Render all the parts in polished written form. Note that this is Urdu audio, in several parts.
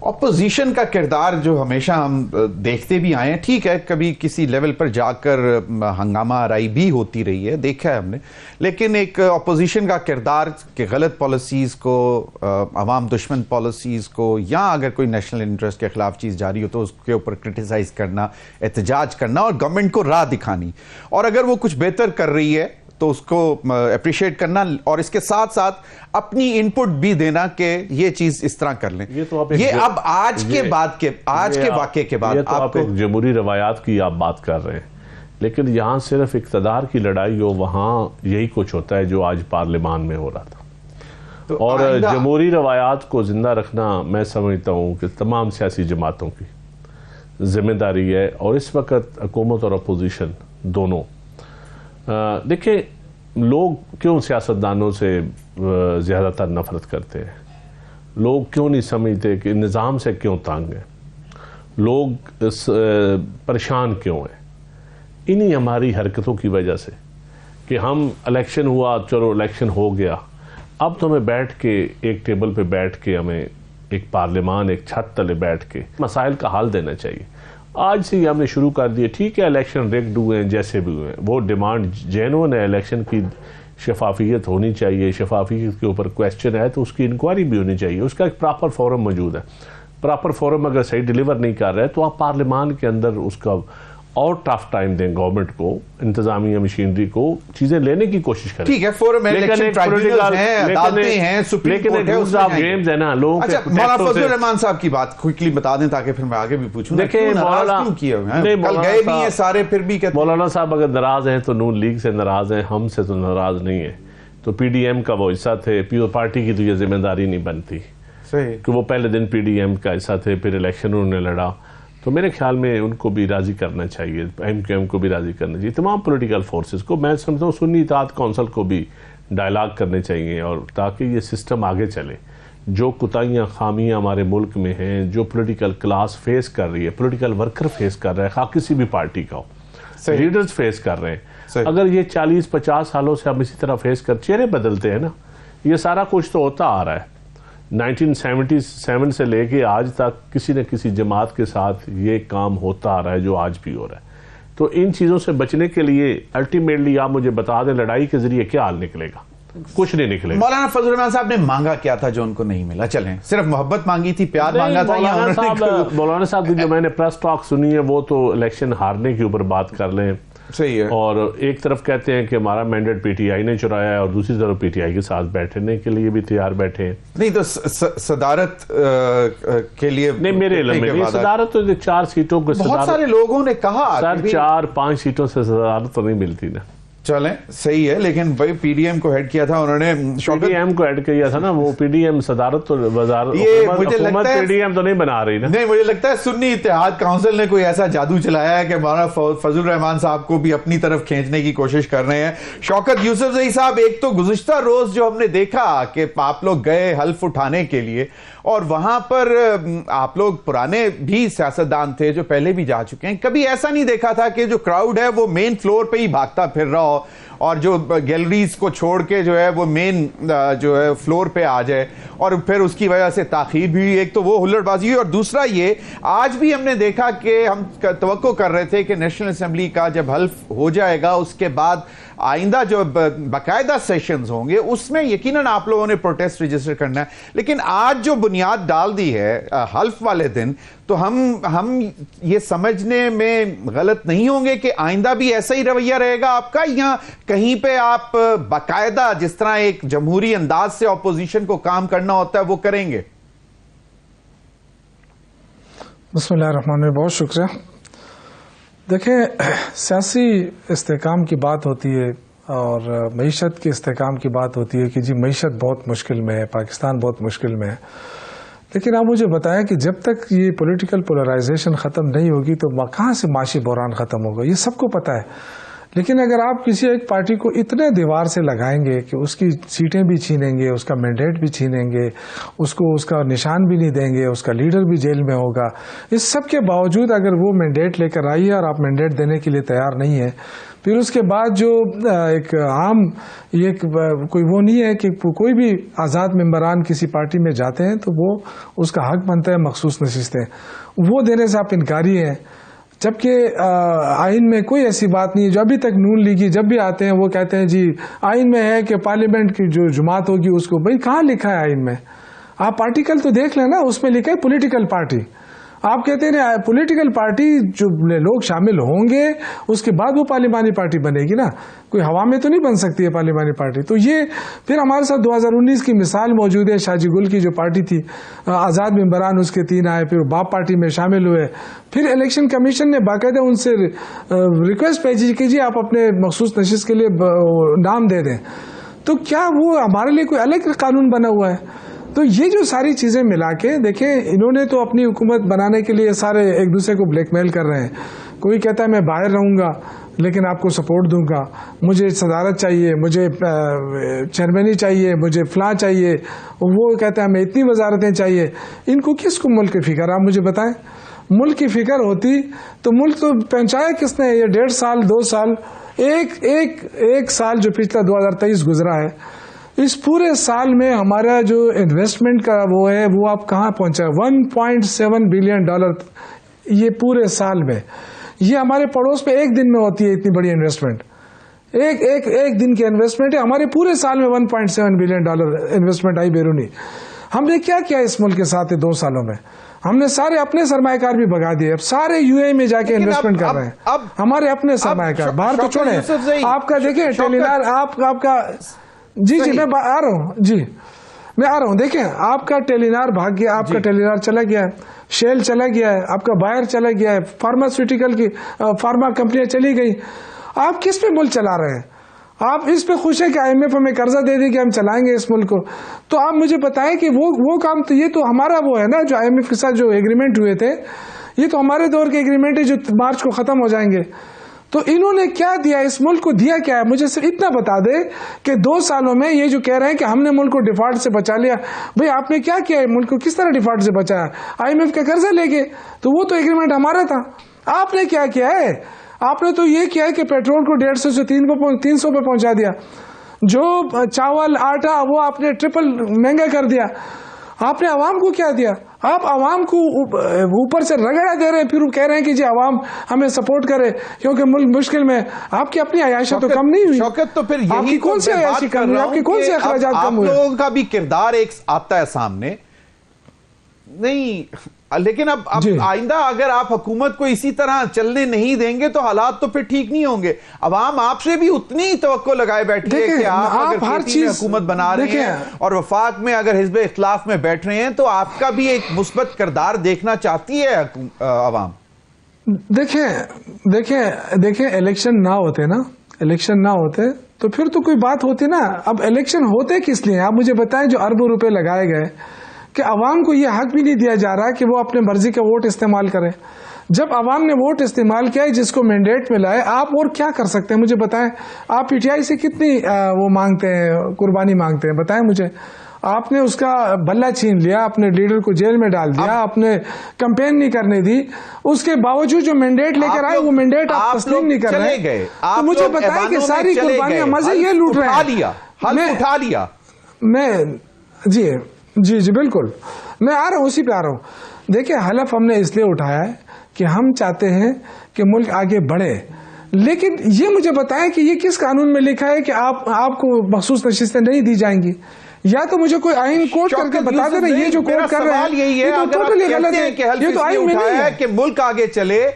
اپوزیشن کا کردار جو ہمیشہ ہم دیکھتے بھی آئے ہیں، ٹھیک ہے کبھی کسی لیول پر جا کر ہنگامہ آرائی بھی ہوتی رہی ہے، دیکھا ہے ہم نے، لیکن ایک اپوزیشن کا کردار کہ غلط پالیسیز کو، عوام دشمن پالیسیز کو، یا اگر کوئی نیشنل انٹرسٹ کے خلاف چیز جاری ہو تو اس کے اوپر کرٹیسائز کرنا، احتجاج کرنا اور گورنمنٹ کو راہ دکھانی، اور اگر وہ کچھ بہتر کر رہی ہے تو اس کو اپریشیٹ کرنا، اور اس کے ساتھ ساتھ اپنی انپٹ بھی دینا کہ یہ چیز اس طرح کر لیں۔ یہ اب آج کے واقعے کے بعد آپ ایک جمہوری روایات کی آپ بات کر رہے ہیں، لیکن یہاں صرف اقتدار کی لڑائی ہو، وہاں یہی کچھ ہوتا ہے جو آج پارلیمان میں ہو رہا تھا۔ اور جمہوری روایات کو زندہ رکھنا میں سمجھتا ہوں کہ تمام سیاسی جماعتوں کی ذمہ داری ہے، اور اس وقت حکومت اور اپوزیشن دونوں دیکھیں لوگ کیوں سیاستدانوں سے زیادہ تر نفرت کرتے ہیں، لوگ کیوں نہیں سمجھتے کہ نظام سے کیوں تنگ ہیں، لوگ پریشان کیوں ہیں، انہی ہماری حرکتوں کی وجہ سے کہ ہم الیکشن ہوا، چلو الیکشن ہو گیا، اب تو ہمیں بیٹھ کے ایک ٹیبل پہ بیٹھ کے ہمیں ایک پارلیمان، ایک چھت تلے بیٹھ کے مسائل کا حل دینا چاہیے۔ آج سے ہی ہم نے شروع کر دیے، ٹھیک ہے الیکشن ریگڈ ہوئے ہیں جیسے بھی ہوئے ہیں، وہ ڈیمانڈ جینوئن ہے، الیکشن کی شفافیت ہونی چاہیے، شفافیت کے اوپر کویسچن ہے تو اس کی انکوائری بھی ہونی چاہیے، اس کا ایک پراپر فورم موجود ہے۔ پراپر فورم اگر صحیح ڈیلیور نہیں کر رہے تو آپ پارلیمان کے اندر اس کا اور ٹف ٹائم دیں، گورنمنٹ کو، انتظامیہ مشینری کو چیزیں لینے کی کوشش کریں۔ ٹھیک ہے فورم ہے، الیکشن ٹرائبیونلز ہیں، عدالتیں ہیں، سپریم کورٹ ہے، اس میں ہیں۔ گیمز ہے نا لوگوں کے۔ اچھا مولانا فضل الرحمان صاحب کی بات کوئکلی بتا دیں تاکہ پھر میں آگے بھی پوچھوں۔ دیکھیں مولانا کل گئے بھی ہیں سارے، پھر بھی کہتے ہیں مولانا صاحب اگر ناراض ہیں تو نون لیگ سے ناراض ہیں، ہم سے تو ناراض نہیں ہیں، تو پی ڈی ایم کا وہ حصہ تھے، پارٹی کی تو یہ ذمہ داری نہیں بنتی کہ وہ پہلے دن پی ڈی ایم کا حصہ تھے، پھر الیکشن انہوں نے لڑا، تو میرے خیال میں ان کو بھی راضی کرنا چاہیے، ایم کیو ایم کو بھی راضی کرنا چاہیے، تمام پولیٹیکل فورسز کو، میں سمجھتا ہوں سنی اتحاد کونسل کو بھی ڈائلاگ کرنے چاہیے، اور تاکہ یہ سسٹم آگے چلے۔ جو کوتاہیاں خامیاں ہمارے ملک میں ہیں، جو پولیٹیکل کلاس فیس کر رہی ہے، پولیٹیکل ورکر فیس کر رہا ہے، خواہ کسی بھی پارٹی کا ہو، لیڈرز فیس کر رہے ہیں، اگر یہ 40-50 سالوں سے ہم اسی طرح فیس کر، چہرے بدلتے ہیں نا، یہ سارا کچھ تو ہوتا آ رہا ہے۔ 1977 سے لے کے آج تک کسی نہ کسی جماعت کے ساتھ یہ کام ہوتا آ رہا ہے جو آج بھی ہو رہا ہے، تو ان چیزوں سے بچنے کے لیے الٹیمیٹلی آپ مجھے بتا دیں لڑائی کے ذریعے کیا حل نکلے گا؟ کچھ نہیں نکلے گا۔ مولانا فضل الرحمان صاحب نے مانگا کیا تھا جو ان کو نہیں ملا؟ چلیں صرف محبت مانگی تھی، پیار مانگا تھا؟ مولانا صاحب کی جو میں نے پریس ٹاک سنی ہے وہ تو الیکشن ہارنے کے اوپر بات کر لیں، صحیح ہے، اور ایک طرف کہتے ہیں کہ ہمارا مینڈیٹ پی ٹی آئی نے چرایا ہے، اور دوسری طرف پی ٹی آئی کے ساتھ بیٹھنے کے لیے بھی تیار بیٹھے ہیں۔ نہیں تو صدارت کے لیے نہیں، میرے علم میں صدارت تو 4 سیٹوں کو، بہت سارے لوگوں نے کہا سر 4-5 سیٹوں سے صدارت تو نہیں ملتی نا۔ چلیں صحیح ہے، لیکن بھائی پی ڈی ایم کو ہیڈ کیا تھا انہوں نے، پی ڈی ایم کو ہیڈ کیا تھا نا، وہ پی ڈی ایم صدارت تو وزارت حکومت پی ڈی ایم تو نہیں بنا رہی نا۔ نہیں مجھے لگتا ہے سنی اتحاد کونسل نے کوئی ایسا جادو چلایا ہے کہ مولانا فضل الرحمان صاحب کو بھی اپنی طرف کھینچنے کی کوشش کر رہے ہیں۔ شوکت یوسفزئی صاحب، ایک تو گزشتہ روز جو ہم نے دیکھا کہ آپ لوگ گئے حلف اٹھانے کے لیے، اور وہاں پر آپ لوگ پرانے بھی سیاستدان تھے جو پہلے بھی جا چکے ہیں، کبھی ایسا نہیں دیکھا تھا کہ جو کراؤڈ ہے وہ مین فلور پہ ہی بھاگتا پھر رہا ہو، اور جو گیلریز کو چھوڑ کے جو ہے وہ مین جو ہے فلور پہ آ جائے، اور پھر اس کی وجہ سے تاخیر بھی ہوئی۔ ایک تو وہ ہلڑ بازی ہوئی، اور دوسرا یہ آج بھی ہم نے دیکھا کہ ہم توقع کر رہے تھے کہ نیشنل اسمبلی کا جب حلف ہو جائے گا اس کے بعد آئندہ جو باقاعدہ سیشنز ہوں گے اس میں یقیناً آپ لوگوں نے پروٹیسٹ رجسٹر کرنا ہے، لیکن آج جو بنیاد ڈال دی ہے حلف والے دن، تو ہم یہ سمجھنے میں غلط نہیں ہوں گے کہ آئندہ بھی ایسا ہی رویہ رہے گا آپ کا، یا کہیں پہ آپ باقاعدہ جس طرح ایک جمہوری انداز سے اپوزیشن کو کام کرنا ہوتا ہے وہ کریں گے؟ بسم اللہ الرحمن الرحیم، بہت شکریہ۔ دیکھیں سیاسی استحکام کی بات ہوتی ہے اور معیشت کے استحکام کی بات ہوتی ہے کہ جی معیشت بہت مشکل میں ہے، پاکستان بہت مشکل میں ہے، لیکن آپ مجھے بتائیں کہ جب تک یہ پولیٹیکل پولرائزیشن ختم نہیں ہوگی تو کہاں سے معاشی بحران ختم ہوگا؟ یہ سب کو پتہ ہے۔ لیکن اگر آپ کسی ایک پارٹی کو اتنے دیوار سے لگائیں گے کہ اس کی سیٹیں بھی چھینیں گے، اس کا مینڈیٹ بھی چھینیں گے، اس کو اس کا نشان بھی نہیں دیں گے، اس کا لیڈر بھی جیل میں ہوگا، اس سب کے باوجود اگر وہ مینڈیٹ لے کر آئی ہے اور آپ مینڈیٹ دینے کے لیے تیار نہیں ہے، پھر اس کے بعد جو ایک عام یہ کوئی وہ نہیں ہے کہ کوئی بھی آزاد ممبران کسی پارٹی میں جاتے ہیں تو وہ اس کا حق بنتا ہے مخصوص نشستیں، وہ دینے سے آپ انکاری ہیں، جبکہ آئین میں کوئی ایسی بات نہیں ہے. جو ابھی تک نون لیگی جب بھی آتے ہیں وہ کہتے ہیں جی آئین میں ہے کہ پارلیمنٹ کی جو جماعت ہوگی اس کو، بھائی کہاں لکھا ہے آئین میں؟ آپ آرٹیکل تو دیکھ لیں نا، اس میں لکھا ہے پولیٹیکل پارٹی. آپ کہتے ہیں پولیٹیکل پارٹی جو لوگ شامل ہوں گے اس کے بعد وہ پارلیمانی پارٹی بنے گی نا، کوئی ہوا میں تو نہیں بن سکتی ہے پارلیمانی پارٹی. تو یہ پھر ہمارے ساتھ 2019 کی مثال موجود ہے، شاہ جی گل کی جو پارٹی تھی، آزاد ممبران اس کے 3 آئے، پھر باپ پارٹی میں شامل ہوئے، پھر الیکشن کمیشن نے باقاعدہ ان سے ریکویسٹ بھیجی کہ جی آپ اپنے مخصوص نشست کے لیے نام دے دیں. تو کیا وہ ہمارے لیے کوئی الگ قانون بنا ہوا ہے؟ تو یہ جو ساری چیزیں ملا کے دیکھیں، انہوں نے تو اپنی حکومت بنانے کے لیے سارے ایک دوسرے کو بلیک میل کر رہے ہیں. کوئی کہتا ہے میں باہر رہوں گا لیکن آپ کو سپورٹ دوں گا، مجھے صدارت چاہیے، مجھے چیئرمینی چاہیے، مجھے فلاں چاہیے، وہ کہتا ہے ہمیں اتنی وزارتیں چاہیے. ان کو کس کو ملک کی فکر؟ آپ مجھے بتائیں. ملک کی فکر ہوتی تو ملک تو پہنچایا کس نے؟ یہ 1.5 سال 2 سال ایک سال جو پچھلا 2023 گزرا ہے، اس پورے سال میں ہمارا جو انویسٹمنٹ کا وہ ہے وہ آپ کہاں پہنچا؟ $1.7 بلین. یہ پورے سال میں، یہ ہمارے پڑوس میں ایک دن میں ہوتی ہے اتنی بڑی انویسٹمنٹ. ایک دن کی انویسٹمنٹ ہے، ہمارے پورے سال میں $1.7 بلین انویسٹمنٹ آئی بیرونی. ہم نے کیا کیا اس ملک کے ساتھ 2 سالوں میں؟ ہم نے سارے اپنے سرمایہ کار بھی بگا دیے. اب سارے یو اے میں جا کے انویسٹمنٹ کر رہے ہیں، ہمارے اپنے سرمایہ کار. باہر تو چھوڑیں، آپ کا دیکھیں ٹیلیلار، آپ کا جی میں آ رہا ہوں، جی میں آ رہا ہوں. دیکھیں آپ کا ٹیلینار بھاگ گیا، آپ کا ٹیلینار چلا گیا ہے، شیل چلا گیا ہے، آپ کا بائر چلا گیا ہے، فارماسیوٹیکل کی فارما کمپنیاں چلی گئی. آپ کس پہ ملک چلا رہے ہیں؟ آپ اس پہ خوش ہیں کہ IMF ہمیں قرضہ دے دی کہ ہم چلائیں گے اس ملک کو. تو آپ مجھے بتائیں کہ وہ کام تو یہ تو ہمارا وہ ہے نا، جو IMF کے ساتھ جو ایگریمنٹ ہوئے تھے، یہ تو ہمارے دور کے ایگریمنٹ ہے جو مارچ کو ختم ہو جائیں گے. تو انہوں نے کیا دیا اس ملک کو؟ دیا کیا ہے؟ مجھے صرف اتنا بتا دے کہ 2 سالوں میں یہ جو کہہ رہے ہیں کہ ہم نے ملک کو ڈیفالٹ سے بچا لیا، بھئی آپ نے کیا کیا ہے؟ ملک کو کس طرح ڈیفالٹ سے بچایا؟ IMF کا قرضہ لے گئے تو وہ تو ایگریمنٹ ہمارا تھا. آپ نے کیا کیا ہے؟ آپ نے تو یہ کیا ہے کہ پیٹرول کو 150 سے 300 پہ پہنچا دیا، جو چاول آٹا وہ آپ نے ٹرپل مہنگا کر دیا. آپ نے عوام کو کیا دیا؟ آپ عوام کو اوپر سے رگڑا دے رہے ہیں، پھر کہہ رہے ہیں کہ جی عوام ہمیں سپورٹ کرے کیونکہ ملک مشکل میں. آپ کی اپنی عیاشت تو کم نہیں ہوئی. شوکت تو پھر آپ کی کون سی عیاشی کم ہوئی؟ آپ کی کون سے اخراجات کم ہوئے؟ آپ لوگوں کا بھی کردار ایک آتا ہے سامنے نہیں، لیکن اب آئندہ اگر آپ حکومت کو اسی طرح چلنے نہیں دیں گے تو حالات تو پھر ٹھیک نہیں ہوں گے. عوام آپ سے بھی اتنی ہی توقع لگائے بیٹھی ہے کہ آپ اگر کھیتی میں حکومت بنا رہے ہیں اور وفاق میں اگر حزب اختلاف میں بیٹھ رہے ہیں تو آپ کا بھی ایک مثبت کردار دیکھنا چاہتی ہے عوام. دیکھیں الیکشن نہ ہوتے تو پھر تو کوئی بات ہوتی نا. اب الیکشن ہوتے کس لیے؟ آپ مجھے بتائیں. جو اربوں روپے لگائے گئے کہ عوام کو یہ حق بھی نہیں دیا جا رہا کہ وہ اپنے مرضی کا ووٹ استعمال کرے. جب عوام نے ووٹ استعمال کیا ہے، جس کو مینڈیٹ ملا ہے، آپ اور کیا کر سکتے ہیں؟ مجھے بتائیں. آپ PTI سے کتنی وہ مانگتے ہیں، قربانی مانگتے ہیں؟ بتائیں مجھے. آپ نے اس کا بلہ چھین لیا، اپنے لیڈر کو جیل میں ڈال دیا، آپ نے کمپین نہیں کرنے دی، اس کے باوجود جو مینڈیٹ لے کر آئے وہ مینڈیٹ آپ تسلیم نہیں کر رہے. تو مجھے بتائیں کہ ساری قربانیاں مزے یہ لوٹ رہے ہیں. اٹھا لیا میں جی بالکل میں آ رہا ہوں، اسی پہ آ رہا ہوں. دیکھیں حلف ہم نے اس لیے اٹھایا ہے کہ ہم چاہتے ہیں کہ ملک آگے بڑھے. لیکن یہ مجھے بتائیں کہ یہ کس قانون میں لکھا ہے کہ آپ کو مخصوص نشستیں نہیں دی جائیں گی؟ یا تو مجھے کوئی آئین کوٹ کر کے بتا دے رہے. یہ جو کوٹ کر رہے ہیں یہ تو ٹوٹلی غلط ہے. یہ تو آئین میں نہیں ہے کہ ملک آگے چلے.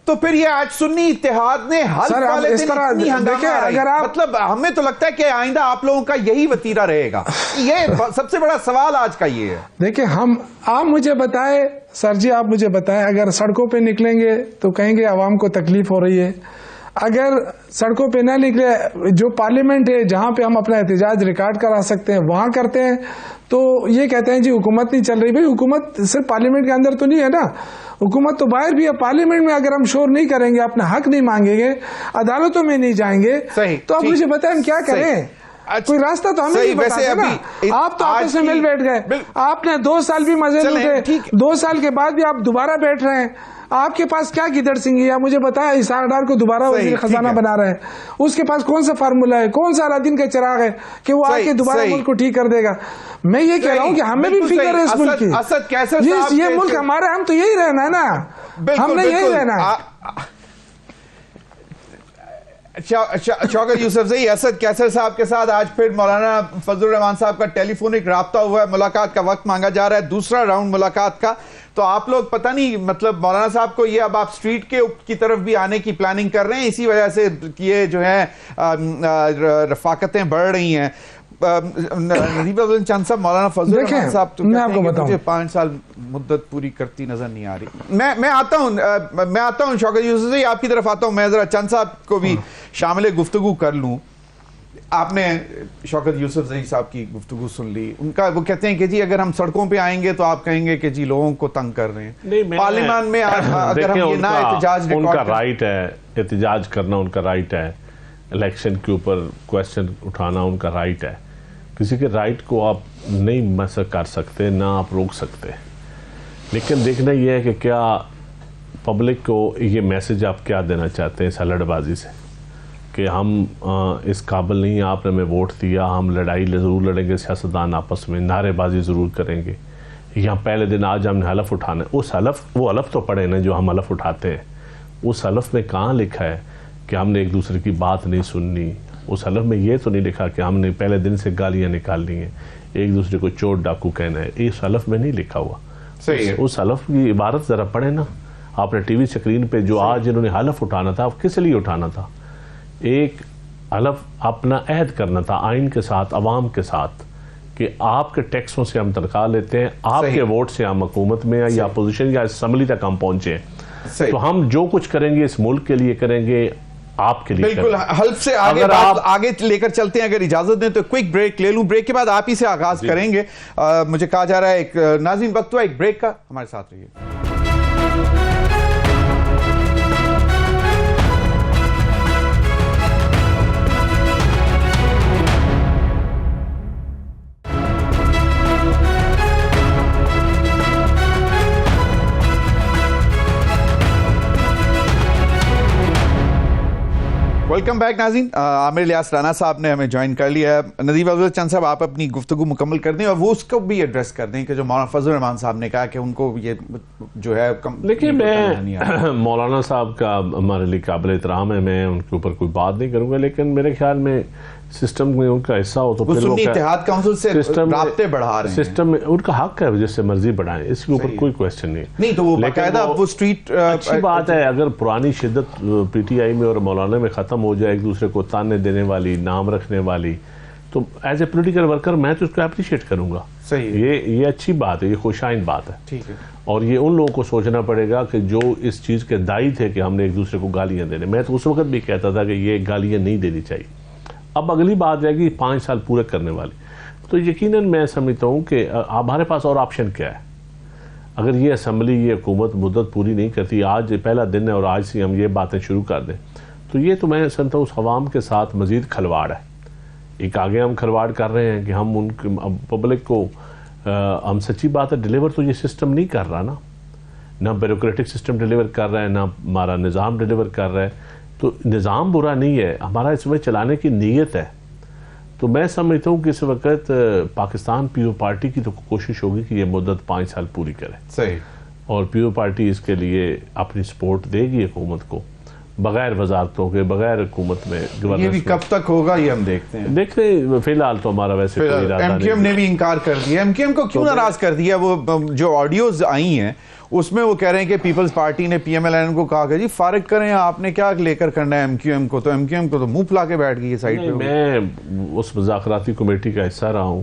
تو پھر یہ آج سنی اتحاد نے مطلب ہمیں تو لگتا ہے کہ آئندہ آپ لوگوں کا یہی وتیرہ رہے گا. یہ سب سے بڑا سوال آج کا یہ ہے. دیکھیں آپ مجھے بتائیں سر جی، آپ مجھے بتائیں، اگر سڑکوں پہ نکلیں گے تو کہیں گے عوام کو تکلیف ہو رہی ہے، اگر سڑکوں پہ نہ نکلے، جو پارلیمنٹ ہے جہاں پہ ہم اپنا احتجاج ریکارڈ کرا سکتے ہیں وہاں کرتے ہیں، تو یہ کہتے ہیں جی حکومت نہیں چل رہی. بھائی حکومت صرف پارلیمنٹ کے اندر تو نہیں ہے نا، حکومت تو باہر بھی ہے. پارلیمنٹ میں اگر ہم شور نہیں کریں گے، اپنا حق نہیں مانگیں گے، عدالتوں میں نہیں جائیں گے، تو آپ مجھے بتائیں ہم کیا کریں؟ کوئی راستہ تو ہمیں نہیں بتاتے نا. آپ تو آپس میں مل بیٹھ گئے، آپ نے 2 سال بھی مزے لوٹے، 2 سال کے بعد بھی آپ دوبارہ بیٹھ رہے ہیں. آپ کے پاس کیا گدڑ سنگھی ہے؟ مجھے بتایا اسحاق ڈار کو دوبارہ وزیر خزانہ بنا رہے ہیں. اس کے پاس کون سا فارمولا ہے، کون سا الادین کا چراغ ہے کہ وہ آ کے دوبارہ ملک کو ٹھیک کر دے گا؟ میں یہ کہہ رہا ہوں کہ ہمیں بھی فکر ہے اس ملک کی. یہ ملک ہمارا ہے، ہم تو یہی رہنا ہے نا، ہم نے یہی رہنا ہے. شوکت یوسف زئی، اسد کیسر صاحب کے ساتھ آج پھر مولانا فضل الرحمان صاحب کا ٹیلی فونک رابطہ ہوا ہے، ملاقات کا وقت مانگا جا رہا ہے، دوسرا راؤنڈ ملاقات کا. تو آپ لوگ پتہ نہیں مطلب مولانا صاحب کو یہ اب آپ سٹریٹ کی طرف بھی آنے کی پلاننگ کر رہے ہیں، اسی وجہ سے یہ جو ہے رفاقتیں بڑھ رہی ہیں. ندیب افضل چند صاحب، مولانا فضل الرحمان صاحب تو میں آپ کو بتاؤں مجھے 5 سال مدت پوری کرتی نظر نہیں آ رہی. میں آتا ہوں شوکت یوسف زئی آپ کی طرف آتا ہوں. میں ذرا چند صاحب کو بھی شامل گفتگو کر لوں. آپ نے شوکت یوسف زئی صاحب کی گفتگو سن لی، ان کا وہ کہتے ہیں کہ جی اگر ہم سڑکوں پہ آئیں گے تو آپ کہیں گے کہ جی لوگوں کو تنگ کر رہے ہیں. پارلیمان میں اگر ہم یہ نہ احتجاج ان کا رائٹ ہے، احتجاج کرنا ان کا رائٹ ہے، الیکشن کے اوپر کویسچن اٹھانا ان کا رائٹ ہے. کسی کے رائٹ کو آپ نہیں مسئلہ کر سکتے، نہ آپ روک سکتے. لیکن دیکھنا یہ ہے کہ کیا پبلک کو یہ میسج آپ کیا دینا چاہتے ہیں اس ہلڑ بازی سے کہ ہم اس قابل نہیں، آپ نے ہمیں ووٹ دیا، ہم لڑائی ضرور لڑیں گے، سیاستدان آپس میں نعرے بازی ضرور کریں گے. یہاں پہلے دن آج ہم نے حلف اٹھانا ہے، وہ حلف تو پڑھے نا جو ہم حلف اٹھاتے ہیں. اس حلف میں کہاں لکھا ہے کہ ہم نے ایک دوسرے کی بات نہیں سننی؟ اس حلف میں یہ تو نہیں لکھا کہ ہم نے پہلے دن سے گالیاں نکالنی ہیں، ایک دوسرے کو چور ڈاکو کہنا ہے. اس حلف میں نہیں لکھا ہوا. اس حلف کی عبارت ذرا پڑھیں نا. آپ نے ٹی وی اسکرین پہ جو آج انہوں نے حلف اٹھانا تھا، کس لیے اٹھانا تھا؟ ایک حلف اپنا عہد کرنا تھا آئین کے ساتھ، عوام کے ساتھ، کہ آپ کے ٹیکسوں سے ہم تنخواہ لیتے ہیں، آپ کے ووٹ سے ہم حکومت میں یا اپوزیشن یا اسمبلی تک ہم پہنچے، تو ہم جو کچھ کریں گے اس ملک کے لیے کریں گے، آپ کے لیے. بالکل حلف سے آگے لے کر چلتے ہیں. اگر اجازت دیں تو کوئک بریک لے لوں، بریک کے بعد آپ ہی سے آغاز کریں گے. مجھے کہا جا رہا ہے ایک ناظرین وقت ہوا ایک بریک کا، ہمارے ساتھ رہیے. ویلکم بیک ناظرین. عامر الیاس رانا صاحب نے ہمیں جوائن کر لیا ہے. ندیب افضل چند صاحب آپ اپنی گفتگو مکمل کر دیں اور وہ اس کو بھی ایڈریس کر دیں کہ جو مولانا فضل الرحمان صاحب نے کہا کہ ان کو یہ جو ہے. لیکن میں مولانا صاحب کا ہمارے لیے قابل احترام ہے، میں ان کے اوپر کوئی بات نہیں کروں گا، لیکن میرے خیال میں سسٹم میں ان کا حصہ ہو تو پھر سنی اتحاد کونسل سے رابطے بڑھا رہے ہیں. سسٹم میں ان کا حق ہے جس سے مرضی بڑھائیں، اس کے اوپر کوئی کوشچن نہیں. تو وہ باقاعدہ وہ اسٹریٹ اچھی بات ہے. اگر پرانی شدت پی ٹی آئی میں اور مولانا میں ختم ہو جائے، ایک دوسرے کو تانے دینے والی، نام رکھنے والی، تو ایز اے پولیٹیکل ورکر میں تو اس کو اپریشیٹ کروں گا. یہ اچھی بات ہے، یہ خوشائن بات ہے. ٹھیک ہے. اور یہ ان لوگوں کو سوچنا پڑے گا کہ جو اس چیز کے دائی تھے کہ ہم نے ایک دوسرے کو گالیاں دینے. میں تو اس وقت بھی کہتا تھا کہ یہ گالیاں نہیں دینی چاہیے. اب اگلی بات رہے گی 5 سال پورے کرنے والی. تو یقیناً میں سمجھتا ہوں کہ ہمارے پاس اور آپشن کیا ہے. اگر یہ اسمبلی، یہ حکومت مدت پوری نہیں کرتی، آج پہلا دن ہے اور آج سے ہم یہ باتیں شروع کر دیں، تو یہ تو میں سمجھتا ہوں اس عوام کے ساتھ مزید کھلواڑ ہے. ایک آگے ہم کھلواڑ کر رہے ہیں کہ ہم ان پبلک کو ہم سچی بات ہے ڈیلیور تو یہ سسٹم نہیں کر رہا نا. نہ بیوروکریٹک سسٹم ڈیلیور کر رہا ہے، نہ ہمارا نظام ڈیلیور کر رہا ہے. تو نظام برا نہیں ہے، ہمارا اس میں چلانے کی نیت ہے. تو میں سمجھتا ہوں کہ اس وقت پاکستان پیو پارٹی کی تو کوشش ہوگی کہ یہ مدت 5 سال پوری کرے. صحیح. اور پیو پارٹی اس کے لیے اپنی سپورٹ دے گی حکومت کو، بغیر وزارتوں کے، بغیر حکومت میں. یہ بھی کب تک ہوگا یہ ہم دیکھتے ہیں. دیکھتے ہیں. فی الحال تو ہمارا ویسے کوئی ارادہ نہیں. ایم کیو ایم نے بھی انکار کر دیا. ایم کیو ایم کو کیوں ناراض کر دیا؟ وہ جو آڈیوز آئی ہیں اس میں وہ کہہ رہے ہیں کہ پیپلز پارٹی نے پی ایم ایل این کو کہا کہ جی فارغ کریں، آپ نے کیا لے کر کرنا ہے ایم کیو ایم کو. تو ایم کیو ایم کو تو منہ پھلا کے بیٹھ گئی ہے سائڈ پہ. میں اس مذاکراتی کمیٹی کا حصہ رہا ہوں.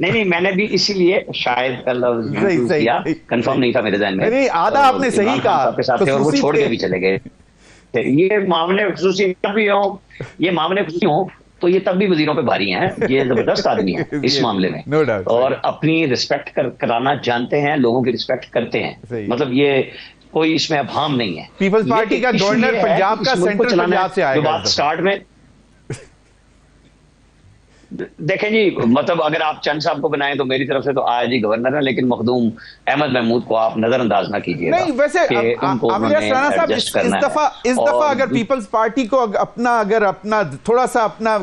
نہیں میں نے بھی اسی لیے شاید کل کیا، کنفرم نہیں تھا میرے ذہن میں، آدھا آپ نے صحیح کہا آپ کے ساتھ تھے اور وہ چھوڑ کے بھی چلے گئے. یہ معاملے خصوصی بھی ہوں، یہ معاملے خصوصی ہوں تو یہ تب بھی وزیروں پہ بھاری ہیں. یہ زبردست آدمی ہیں اس معاملے میں، اور اپنی رسپیکٹ کرانا جانتے ہیں، لوگوں کی رسپیکٹ کرتے ہیں. مطلب یہ کوئی اس میں ابہام نہیں ہے. پیپلز پارٹی کا گورنر پنجاب کا سینٹرل پنجاب سے آئے گا. جو بات سٹارٹ میں دیکھیں جی، مطلب اگر آپ چند صاحب کو بنائیں تو میری طرف سے تو آج ہی گورنر ہے، لیکن مخدوم احمد محمود کو آپ نظر انداز نہ کیجیے. نہیں ویسے اس دفعہ اگر پیپلز پارٹی کو اپنا تھوڑا سا اپنا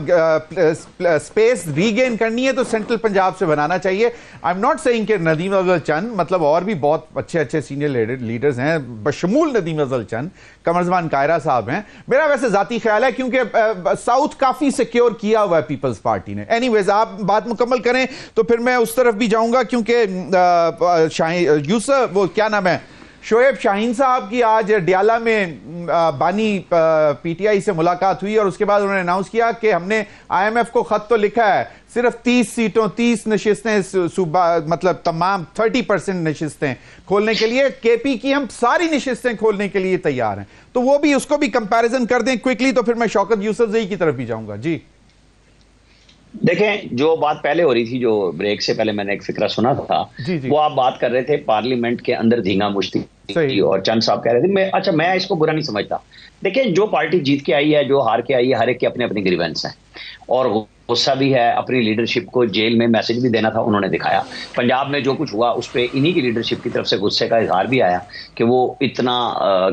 سپیس ریگین کرنی ہے تو سینٹرل پنجاب سے بنانا چاہیے. آئی ایم ناٹ سیئنگ کہ ندیم افضل چند، مطلب اور بھی بہت اچھے سینئر لیڈرز ہیں بشمول ندیم افضل چند، قمر زمان کائرہ صاحب ہیں. میرا ویسے ذاتی خیال ہے کیونکہ ساؤتھ کافی سیکیور کیا ہوا ہے پیپلز پارٹی نے. اینی ویز آپ بات مکمل کریں تو پھر میں اس طرف بھی جاؤں گا، کیونکہ یوسف وہ کیا نام ہے شعیب شاہین صاحب کی آج ڈیالہ میں بانی پی ٹی آئی سے ملاقات ہوئی، اور اس کے بعد انہوں نے اناؤنس کیا کہ ہم نے آئی ایم ایف کو خط تو لکھا ہے، صرف 30 سیٹوں 30 نشستیں صوبہ مطلب تمام 30% نشستیں کھولنے کے لیے، کے پی کی ہم ساری نشستیں کھولنے کے لیے تیار ہیں. تو وہ بھی اس کو بھی کمپیریزن کر دیں کوئکلی، تو پھر میں شوکت یوسف زئی کی طرف بھی جاؤں گا. جی دیکھیں، جو بات پہلے ہو رہی تھی، جو بریک سے پہلے میں نے ایک فکرہ سنا تھا، وہ آپ بات کر رہے تھے پارلیمنٹ کے اندر دھینگا مشتی، اور چند صاحب کہہ رہے تھے میں اس کو برا نہیں سمجھتا. دیکھیں، جو پارٹی جیت کے آئی ہے، جو ہار کے آئی ہے، ہر ایک کے اپنے اپنے گریونس ہیں، اور غصہ بھی ہے. اپنی لیڈرشپ کو جیل میں میسج بھی دینا تھا، انہوں نے دکھایا. پنجاب میں جو کچھ ہوا اس پہ انہی کی لیڈرشپ کی طرف سے غصے کا اظہار بھی آیا کہ وہ اتنا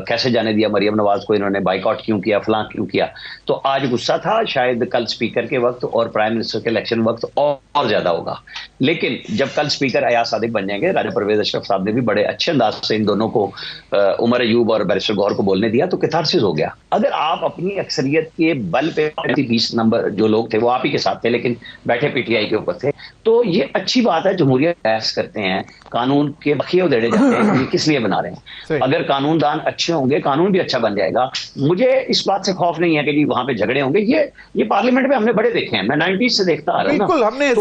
کیسے جانے دیا مریم نواز کو، انہوں نے بائیک آؤٹ کیوں کیا، فلاں کیوں کیا. تو آج غصہ تھا، شاید کل اسپیکر کے وقت اور پرائم منسٹر کے الیکشن وقت اور زیادہ ہوگا. لیکن جب کل اسپیکر ایاز صادق بن جائیں گے، راجہ پرویز اشرف صاحب نے بھی بڑے اچھے انداز سے ان دونوں کو، عمر ایوب اور بیرسٹر گوہر کو بولنے دیا، تو کیتھارسس ہو گیا. اگر آپ اپنی اکثریت کے بل پہ 20 نمبر جو لوگ تھے وہ آپ ہی کے ساتھ تھے، لیکن بیٹھے پی ٹی آئی کے اوپر تھے، تو یہ اچھی بات ہے. جمہوریت بحث کرتے ہیں، قانون کے بخیے ادھیڑے جاتے ہیں، یہ کس لیے بنا رہے ہیں؟ اگر قانون دان اچھے ہوں گے، قانون بھی اچھا بن جائے گا. مجھے اس بات سے خوف نہیں ہے کہ جی وہاں پہ جھگڑے ہوں گے. یہ پارلیمنٹ میں ہم نے بڑے دیکھے ہیں، میں 90s سے دیکھتا آ رہا ہوں. بالکل، ہم نے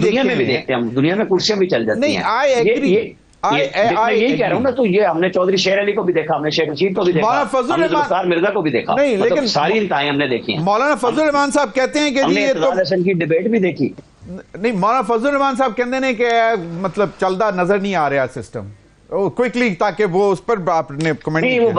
دنیا میں بھی دیکھتے ہیں، دنیا میں کرسیاں بھی چل جاتی ہیں. میں یہی کہہ رہا ہوں نا، تو یہ ہم نے چودھری شیر علی کو بھی دیکھا، ہم نے شیخ رشید کو بھی دیکھا، ہم نے ذوالفقار مرزا کو بھی دیکھا. لیکن ساری انتہائیں ہم نے دیکھی ہیں. مولانا فضل الرحمان صاحب کہتے ہیں کہ ہم نے اعتزاز حسن کی ڈیبیٹ بھی دیکھی. نہیں، مولانا فضل الرحمان صاحب کہتے ہیں کہ مطلب چلتا نظر نہیں آ رہا سسٹم کوئکلی، تاکہ وہ اس پر آپ نے کمنٹ نہیں. وہ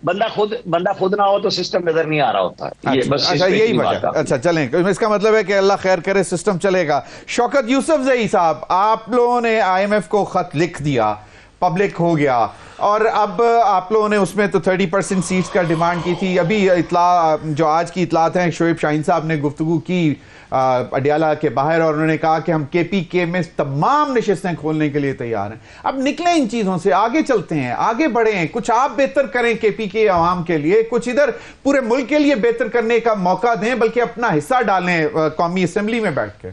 بندہ خود نہ ہو تو سسٹم نظر نہیں آ رہا ہوتا. اچھا، یہی وجہ. اچھا چلیں، اس کا مطلب ہے کہ اللہ خیر کرے، سسٹم چلے گا. شوکت یوسف زئی صاحب، آپ لوگوں نے آئی ایم ایف کو خط لکھ دیا، پبلک ہو گیا، اور اب آپ لوگوں نے اس میں تو 30% سیٹس کا ڈیمانڈ کی تھی. ابھی اطلاع جو آج کی اطلاعات ہیں، شعیب شاہین صاحب نے گفتگو کی اڈیالہ کے باہر، اور انہوں نے کہا کہ ہم کے پی کے میں تمام نشستیں کھولنے کے لیے تیار ہیں. اب نکلیں ان چیزوں سے، آگے چلتے ہیں، آگے بڑھیں، کچھ آپ بہتر کریں کے پی کے عوام کے لیے، کچھ ادھر پورے ملک کے لیے بہتر کرنے کا موقع دیں، بلکہ اپنا حصہ ڈالیں قومی اسمبلی میں بیٹھ کے.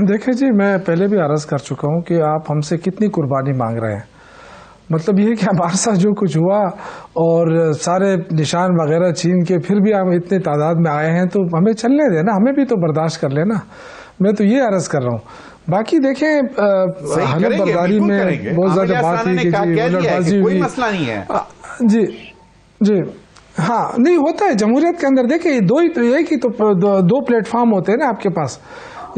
دیکھیں جی، میں پہلے بھی عرض کر چکا ہوں کہ آپ ہم سے کتنی قربانی مانگ رہے ہیں. مطلب یہ کہ ہمارے ساتھ جو کچھ ہوا اور سارے نشان وغیرہ چھین کے پھر بھی ہم اتنے تعداد میں آئے ہیں، تو ہمیں چلنے دیں نا، ہمیں بھی تو برداشت کر لینا. میں تو یہ عرض کر رہا ہوں. باقی دیکیں، حلف برداری میں بہت زیادہ بات ہوئی کہ جی الٹ بازی ہوئی، مسئلہ نہیں ہے. جی ہاں، نہیں ہوتا ہے جمہوریت کے اندر. دیکھیں، دو پلیٹ فارم ہوتے ہیں نا آپ کے پاس،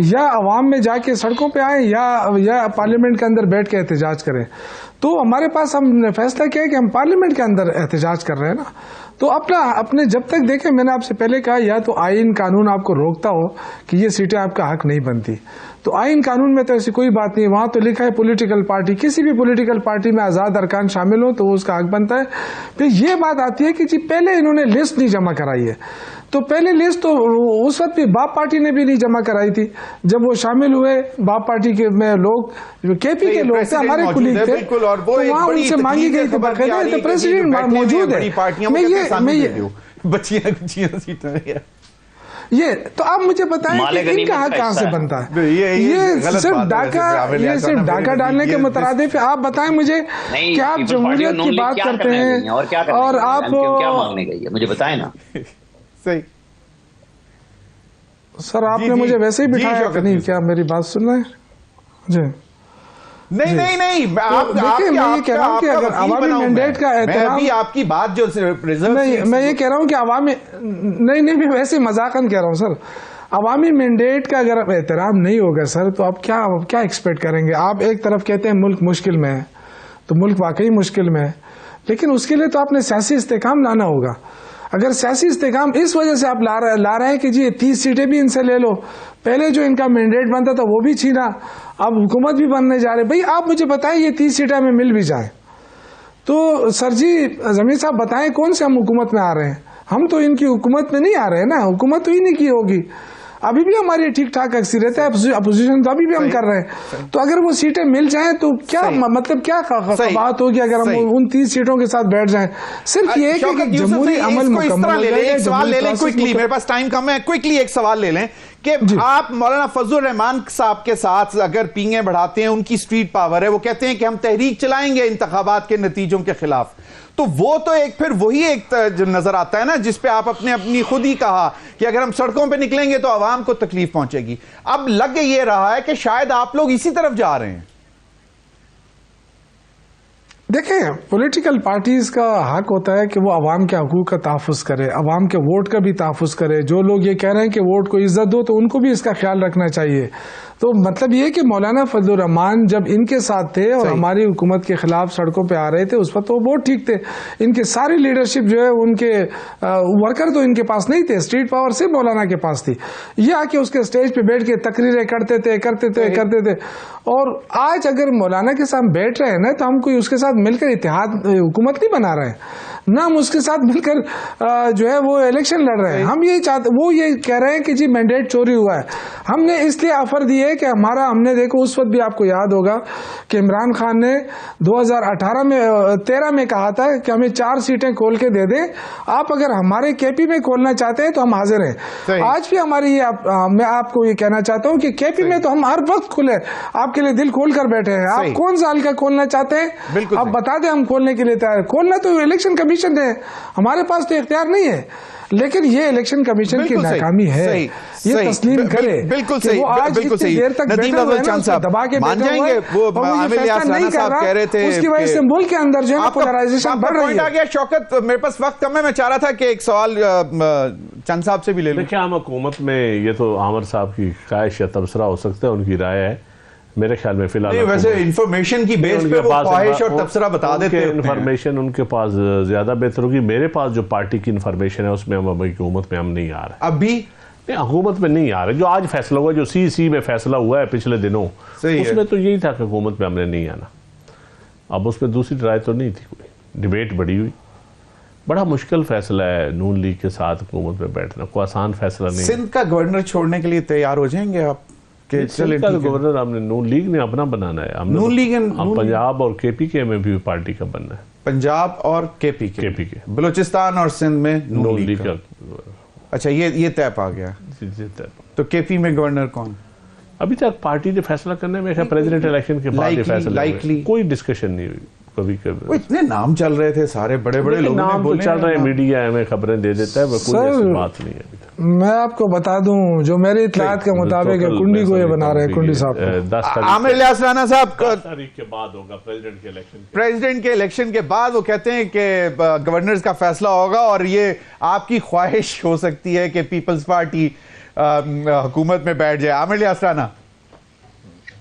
یا عوام میں جا کے سڑکوں پہ آئیں یا پارلیمنٹ کے اندر بیٹھ کے احتجاج کریں. تو ہمارے پاس ہم نے فیصلہ کیا ہے کہ ہم پارلیمنٹ کے اندر احتجاج کر رہے ہیں نا. تو اپنے جب تک دیکھیں، میں نے آپ سے پہلے کہا، یا تو آئین قانون آپ کو روکتا ہو کہ یہ سیٹیں آپ کا حق نہیں بنتی، تو آئین قانون میں تو ایسی کوئی بات نہیں. وہاں تو لکھا ہے پولیٹیکل پارٹی، کسی بھی پولیٹیکل پارٹی میں آزاد ارکان شامل ہوں تو وہ اس کا حق بنتا ہے. پھر یہ بات آتی ہے کہ جی پہلے انہوں نے لسٹ نہیں جمع کرائی ہے، تو پہلے لسٹ تو اس وقت بھی باپ پارٹی نے بھی نہیں جمع کرائی تھی. جب وہ شامل ہوئے باپ پارٹی کے میں لوگ، کے پی کے لوگ تھے، ہمارے کلیگ تھے، تو وہاں ان سے مانگی گئی تھی باقاعدہ. تو پریزیڈنٹ موجود ہے. یہ تو آپ مجھے بتائیں کہ ان کا حق کہاں سے بنتا ہے؟ یہ صرف ڈاکہ ڈالنے کے مترادف ہے. آپ بتائیں مجھے کہ آپ جمہوریت کی بات کرتے ہیں اور آپ کیا مانگنے گئی ہے، مجھے بتائیں نا. سر آپ نے مجھے ویسے ہی بٹھایا کہ نہیں؟ کیا میری بات سن رہے ہیں جی؟ نہیں نہیں نہیں، دیکھیں میں یہ کہہ رہا ہوں کہ اگر عوامی مینڈیٹ کا احترام، آپ کی بات جو میں یہ کہہ رہا ہوں کہ عوامی، نہیں میں ویسے مذاقاً کہہ رہا ہوں سر، عوامی مینڈیٹ کا اگر احترام نہیں ہوگا سر تو آپ کیا ایکسپیکٹ کریں گے؟ آپ ایک طرف کہتے ہیں ملک مشکل میں ہے، تو ملک واقعی مشکل میں ہے، لیکن اس کے لیے تو آپ نے سیاسی استحکام لانا ہوگا۔ اگر سیاسی استحکام اس وجہ سے آپ لا رہے ہیں کہ جی 30 سیٹیں بھی ان سے لے لو، پہلے جو ان کا مینڈیٹ بنتا تھا وہ بھی چھینا، اب حکومت بھی بننے جا رہے، بھئی آپ مجھے بتائیں یہ 30 سیٹیں ہمیں مل بھی جائیں تو سر جی ضمیر صاحب بتائیں کون سے ہم حکومت میں آ رہے ہیں؟ ہم تو ان کی حکومت میں نہیں آ رہے ہیں نا، حکومت تو ہی نہیں کی ہوگی، ابھی بھی ہماری ٹھیک ٹھاک اکثریت ہے، اپوزیشن تو ابھی بھی ہم کر رہے ہیں، تو اگر وہ سیٹیں مل جائیں تو کیا مطلب کیا بات ہوگی اگر ہم ان 30 سیٹوں کے ساتھ بیٹھ جائیں؟ صرف یہ کہ جمہوری عمل مکمل ہو جائے۔ ایک سوال لے لیں کوئکلی، میرے پاس ٹائم کم ہے، کوئکلی ایک سوال لے لیں کہ آپ مولانا فضل الرحمان صاحب کے ساتھ اگر پینگیں بڑھاتے ہیں، ان کی سٹریٹ پاور ہے، وہ کہتے ہیں کہ ہم تحریک چلائیں گے انتخابات کے نتیجوں کے خلاف، تو وہ تو ایک پھر وہی ایک جو نظر آتا ہے نا جس پہ آپ اپنی خود ہی کہا کہ اگر ہم سڑکوں پہ نکلیں گے تو عوام کو تکلیف پہنچے گی۔ اب لگ یہ رہا ہے کہ شاید آپ لوگ اسی طرف جا رہے ہیں۔ دیکھیں پولیٹیکل پارٹیز کا حق ہوتا ہے کہ وہ عوام کے حقوق کا تحفظ کرے، عوام کے ووٹ کا بھی تحفظ کرے۔ جو لوگ یہ کہہ رہے ہیں کہ ووٹ کو عزت دو تو ان کو بھی اس کا خیال رکھنا چاہیے۔ تو مطلب یہ کہ مولانا فضل الرحمان جب ان کے ساتھ تھے اور ہماری حکومت کے خلاف سڑکوں پہ آ رہے تھے اس وقت تو وہ بہت ٹھیک تھے، ان کے ساری لیڈرشپ جو ہے ان کے ورکر تو ان کے پاس نہیں تھے، اسٹریٹ پاور سے مولانا کے پاس تھی، یہ آ کے اس کے اسٹیج پہ بیٹھ کے تقریریں کرتے تھے۔ اور آج اگر مولانا کے ساتھ بیٹھ رہے ہیں نا تو ہم کوئی اس کے ساتھ مل کر اتحاد حکومت نہیں بنا رہے ہیں، نہ ہم اس کے ساتھ مل کر جو ہے وہ الیکشن لڑ رہے ہیں۔ ہم یہ چاہتے، وہ یہ کہہ رہے ہیں کہ جی مینڈیٹ چوری ہوا ہے، ہم نے اس لیے آفر دی ہے کہ ہم نے دیکھو اس وقت بھی آپ کو یاد ہوگا کہ عمران خان نے 2013 میں کہا تھا کہ ہمیں 4 سیٹیں کھول کے دے دیں، آپ اگر ہمارے کے پی میں کھولنا چاہتے ہیں تو ہم حاضر ہیں۔ آج بھی ہماری یہ میں آپ کو یہ کہنا چاہتا ہوں کہ کے پی میں تو ہم ہر وقت کھلے، آپ کے لیے دل کھول کر بیٹھے ہیں، آپ کون سا حلقہ کھولنا چاہتے ہیں آپ بتا دیں، ہم کھولنے کے لیے تیار۔ کھولنا تو الیکشن کمیشن ہے، ہمارے پاس تو اختیار نہیں ہے، لیکن یہ الیکشن کمیشن کی ناکامی ہے، یہ تسلیم کرے۔ بالکل صحیح، بالکل صحیح۔ ندیم احمد چاند صاحب مان جائیں گے، وہ عامر الیاس رانا صاحب کہہ رہے تھے اس کی وجہ سے ملک کے اندر جو ہے پولرائزیشن بڑھ رہی ہے۔ شوکت میرے پاس وقت کم ہے، میں چاہ رہا تھا کہ ایک سوال چند صاحب سے بھی لے لوں۔ دیکھیں عام حکومت میں یہ تو عامر صاحب کی خواہش یا تبصرہ ہو سکتا ہے، ان کی رائے ہے، میرے خیال میں فی الحال ویسے انفارمیشن کی بیس پہ وہ خواہش اور تبصرہ بتا دیتے ہیں، انفارمیشن ان کے پاس زیادہ بہتر ہوگی۔ میرے پاس جو پارٹی کی انفارمیشن ہے اس میں ہم حکومت میں ہم نہیں آ رہے، اب بھی نہیں حکومت میں نہیں آ رہے۔ جو آج فیصلہ ہوا، جو سی میں فیصلہ ہوا ہے پچھلے دنوں، اس میں تو یہی تھا کہ حکومت میں ہم نے نہیں آنا۔ اب اس میں دوسری رائے تو نہیں تھی، کوئی ڈیبیٹ بڑی ہوئی، بڑا مشکل فیصلہ ہے نون لیگ کے ساتھ حکومت میں بیٹھنا، کوئی آسان فیصلہ نہیں۔ سندھ کا گورنر چھوڑنے کے لیے تیار ہو جائیں گے آپ؟ گورنر ہم نے نون لیگ نے اپنا بنانا ہے، ہم پنجاب اور کے پی کے میں بھی پارٹی کا بننا ہے، پنجاب اور کے پی کے، بلوچستان اور سندھ میں نون لیگ کا۔ اچھا یہ طے پا گیا، تو کے پی میں گورنر کون؟ ابھی تک پارٹی نے فیصلہ کرنے میں پریزیڈنٹ الیکشن کے بعد فیصلہ، کوئی ڈسکشن نہیں ہوئی کبھی کبھی۔ اتنے نام چل رہے تھے، سارے بڑے بڑے لوگ نام تو چل رہے ہیں، میڈیا ہمیں خبریں دے دیتا ہے، وہ کوئی ایسی بات نہیں ہے۔ میں آپ کو بتا دوں جو میری اطلاعات کے مطابق کنڈی کو یہ بنا رہے ہیں، کنڈی صاحب عامر الیاس رانا صاحب 10 تاریخ کے بعد ہوگا پریزیڈنٹ کے الیکشن کے بعد، وہ کہتے ہیں کہ گورنرز کا فیصلہ ہوگا اور یہ آپ کی خواہش ہو سکتی ہے کہ پیپلز پارٹی حکومت میں بیٹھ جائے۔ عامر الیاس رانا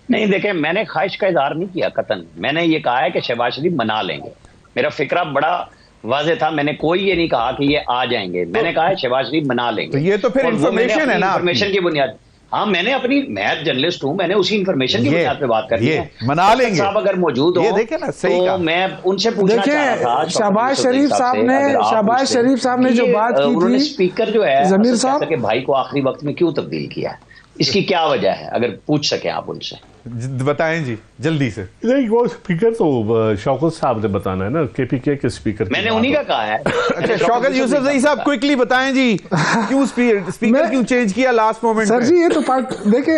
نہیں، دیکھیں میں نے خواہش کا اظہار نہیں کیا قطعاً، میں نے یہ کہا ہے کہ شہباز شریف منا لیں گے، میرا فکرہ بڑا واضح تھا، میں نے کوئی یہ نہیں کہا کہ یہ آ جائیں گے، میں نے کہا ہے شہباز شریف منا لیں گے۔ تو یہ تو پھر انفارمیشن ہے نا، انفارمیشن کی بنیاد، ہاں میں نے میں جرنلسٹ ہوں، میں نے اسی انفارمیشن کی بنیاد پہ بات کرنی ہے۔ منا لیں گے صاحب اگر موجود ہو تو میں ان سے پوچھنا چاہ رہا تھا، شہباز شریف صاحب نے جو بات کی انہوں نے تھی، اسپیکر جو ہے ضمیر صاحب کے بھائی کو آخری وقت میں کیوں تبدیل کیا ہے، اس کی کیا وجہ ہے، اگر پوچھ سکیں آپ ان سے بتائیں جی جلدی سے۔ نہیں وہ اسپیکر تو شوکت صاحب نے بتانا ہے نا، کے پی کے اسپیکر، میں نے انہی کا کہا ہے۔ اچھا شوکت یوسف زئی صاحب کوئکلی بتائیں جی، کیوں اسپیکر کیوں چینج کیا لاسٹ مومنٹ؟ سر جی یہ تو دیکھیں